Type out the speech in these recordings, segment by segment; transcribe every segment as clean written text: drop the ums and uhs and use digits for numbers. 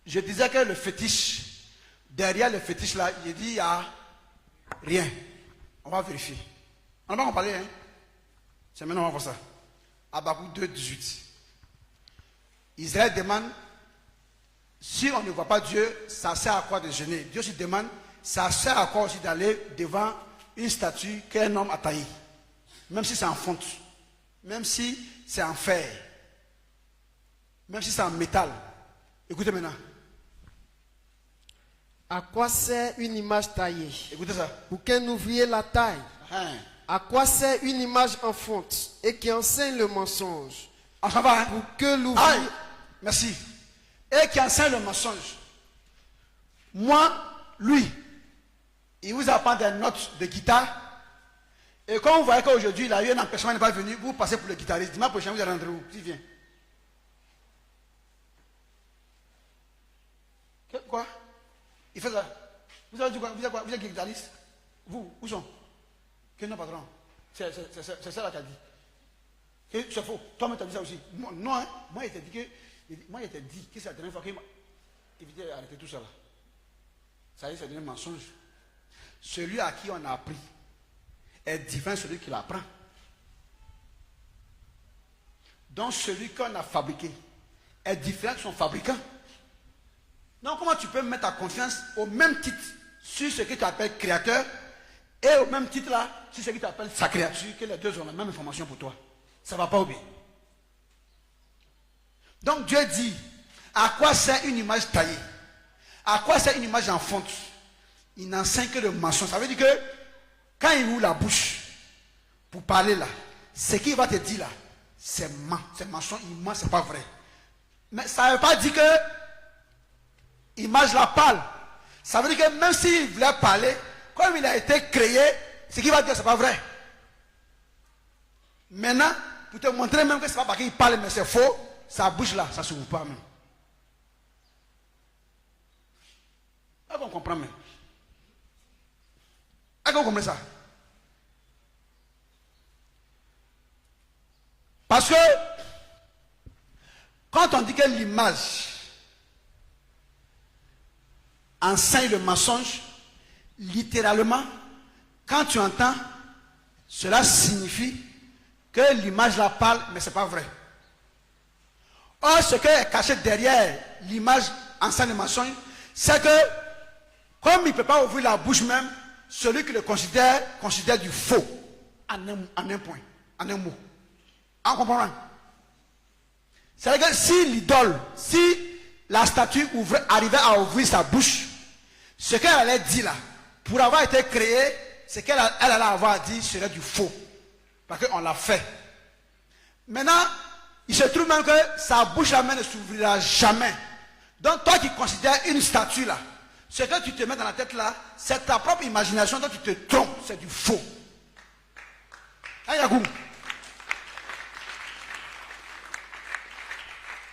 Je disais que le fétiche, derrière le fétiche là, j'ai dit il n'y a rien. On va vérifier. On va en parler, hein. C'est maintenant on va voir ça. Habakkuk 2, 18. Israël demande, si on ne voit pas Dieu, ça sert à quoi de jeûner? Dieu se demande, ça sert à quoi aussi d'aller devant une statue qu'un homme a taillée? Même si c'est en fonte, même si c'est en fer, même si c'est en métal. Écoutez maintenant. À quoi sert une image taillée? Écoutez ça. Pour qu'un ouvrier la taille. À quoi sert une image en fonte et qui enseigne le mensonge? On s'en va, hein? Pour que l'ouvrier... Merci. Et qui enseigne le mensonge. Moi, lui, il vous apprend des notes de guitare. Et quand vous voyez qu'aujourd'hui, il a eu un empêchement, il n'est pas venu, vous passez pour le guitariste. Dimanche prochain, vous allez rentrer où? Qui vient? Quoi? Il fait ça. Vous avez dit quoi? Vous êtes quoi? Vous êtes guitariste? Vous, où sont? Quel nom, patron? C'est ça qui a dit. C'est faux. Toi-même, tu as dit ça aussi. Moi, non, hein? Moi, il t'a dit que c'est la dernière fois qu'il m'a évité d'arrêter tout ça là. Ça y est, c'est devenu un mensonge. Celui à qui on a appris est différent de celui qui l'apprend. Donc, celui qu'on a fabriqué est différent de son fabricant. Donc, comment tu peux mettre ta confiance au même titre sur ce que tu appelles créateur et au même titre là sur ce que tu appelles sa créature, que les deux ont la même information pour toi? Ça ne va pas au bien. Donc Dieu dit, à quoi sert une image taillée? À quoi sert une image en fonte? Il n'enseigne que le mensonge. Ça veut dire que quand il ouvre la bouche pour parler là, ce qu'il va te dire là, c'est mensonge, il ment, c'est pas vrai. Mais ça ne veut pas dire que l'image la parle. Ça veut dire que même s'il voulait parler, comme il a été créé, ce qu'il va dire, c'est pas vrai. Maintenant, pour te montrer même que ce n'est pas parce qu'il parle, mais c'est faux, sa bouche là, ça ne s'ouvre pas même. Est-ce qu'on comprend même? Est-ce qu'on comprend ça? Parce que, quand on dit que l'image enseigne le mensonge, littéralement, quand tu entends, cela signifie que l'image la parle, mais ce n'est pas vrai. Or, ce qui est caché derrière l'image enseigne le mensonge, c'est que, comme il ne peut pas ouvrir la bouche même, celui qui le considère du faux, en un point, en un mot. En comprenant? C'est-à-dire que si l'idole, si la statue arrivait à ouvrir sa bouche, ce qu'elle allait dire là, pour avoir été créée, ce qu'elle allait avoir dit serait du faux. Parce qu'on l'a fait. Maintenant, il se trouve même que sa bouche là même ne s'ouvrira jamais. Donc toi qui considères une statue là, ce que tu te mets dans la tête là, c'est ta propre imagination dont tu te trompes, c'est du faux. Hein, Yagoum?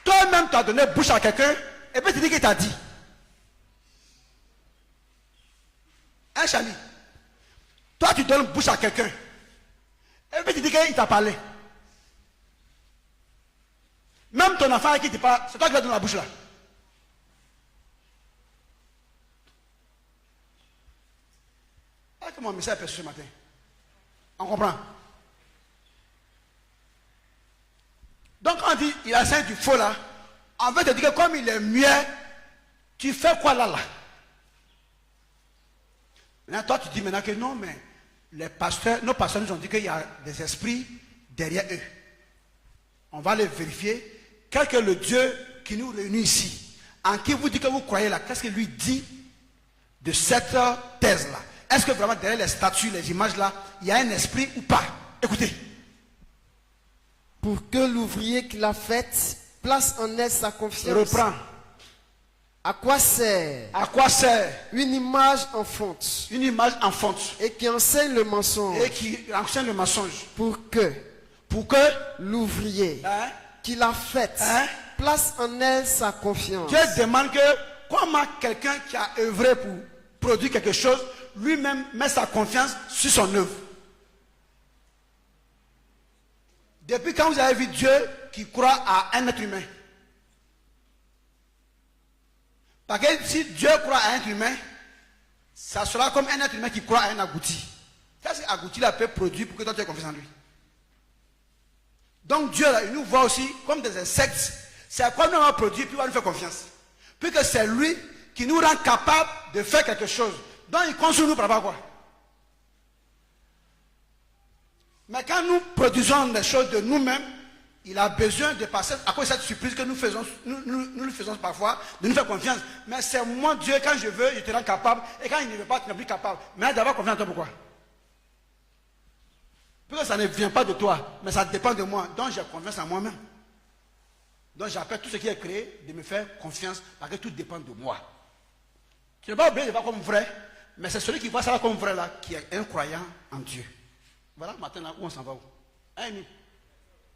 Toi-même tu as donné bouche à quelqu'un, et puis tu dis qu'il t'a dit. Hein, Charlie? Toi tu donnes bouche à quelqu'un, et puis tu dis qu'il t'a parlé. Même ton enfant qui te parle, c'est toi qui vas donner la bouche là. Est-ce que mon message est perçu ce matin? On comprend? Donc quand on dit il enseigne du faux là, on veut te dire que comme il est muet, tu fais quoi là? Maintenant toi tu dis maintenant que non, mais les pasteurs, nos pasteurs nous ont dit qu'il y a des esprits derrière eux. On va les vérifier. Quel que le Dieu qui nous réunit ici, en qui vous dit que vous croyez là, qu'est-ce qu'il lui dit de cette thèse là? Est-ce que vraiment derrière les statues, les images là, il y a un esprit ou pas? Écoutez. Pour que l'ouvrier qui l'a faite place en elle sa confiance. Reprends. À quoi sert? À quoi sert? Une image en fonte. Une image en fonte. Et qui enseigne le mensonge. Et qui enseigne le mensonge. Pour que l'ouvrier qui l'a faite place en elle sa confiance. Dieu demande que comment quelqu'un qui a œuvré pour produire quelque chose, lui-même met sa confiance sur son œuvre. Depuis quand vous avez vu Dieu qui croit à un être humain? Parce que si Dieu croit à un être humain, ça sera comme un être humain qui croit à un agouti. Qu'est-ce qu'un agouti là peut produire pour que toi tu aies confiance en lui? Donc Dieu là, il nous voit aussi comme des insectes. C'est à quoi nous allons produire, puis il va nous faire confiance. Puis que c'est lui qui nous rend capable de faire quelque chose. Donc il compte sur nous par rapport à quoi? Mais quand nous produisons des choses de nous-mêmes, il a besoin de passer à cause de cette surprise que nous lui faisons parfois, de nous faire confiance. Mais c'est moi, Dieu, quand je veux, je te rends capable. Et quand il ne veut pas, tu n'es plus capable. Mais d'avoir confiance en toi, pourquoi? Parce que ça ne vient pas de toi, mais ça dépend de moi. Donc j'ai confiance en moi-même. Donc j'appelle tout ce qui est créé de me faire confiance, parce que tout dépend de moi. Tu n'es pas obligé de voir comme vrai, mais c'est celui qui voit ça comme vrai là, qui est un croyant en Dieu. Voilà, maintenant, où on s'en va où?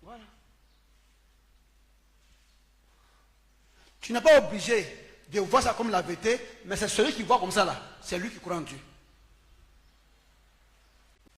Voilà. Tu n'es pas obligé de voir ça comme la vérité, mais c'est celui qui voit comme ça là. C'est lui qui croit en Dieu.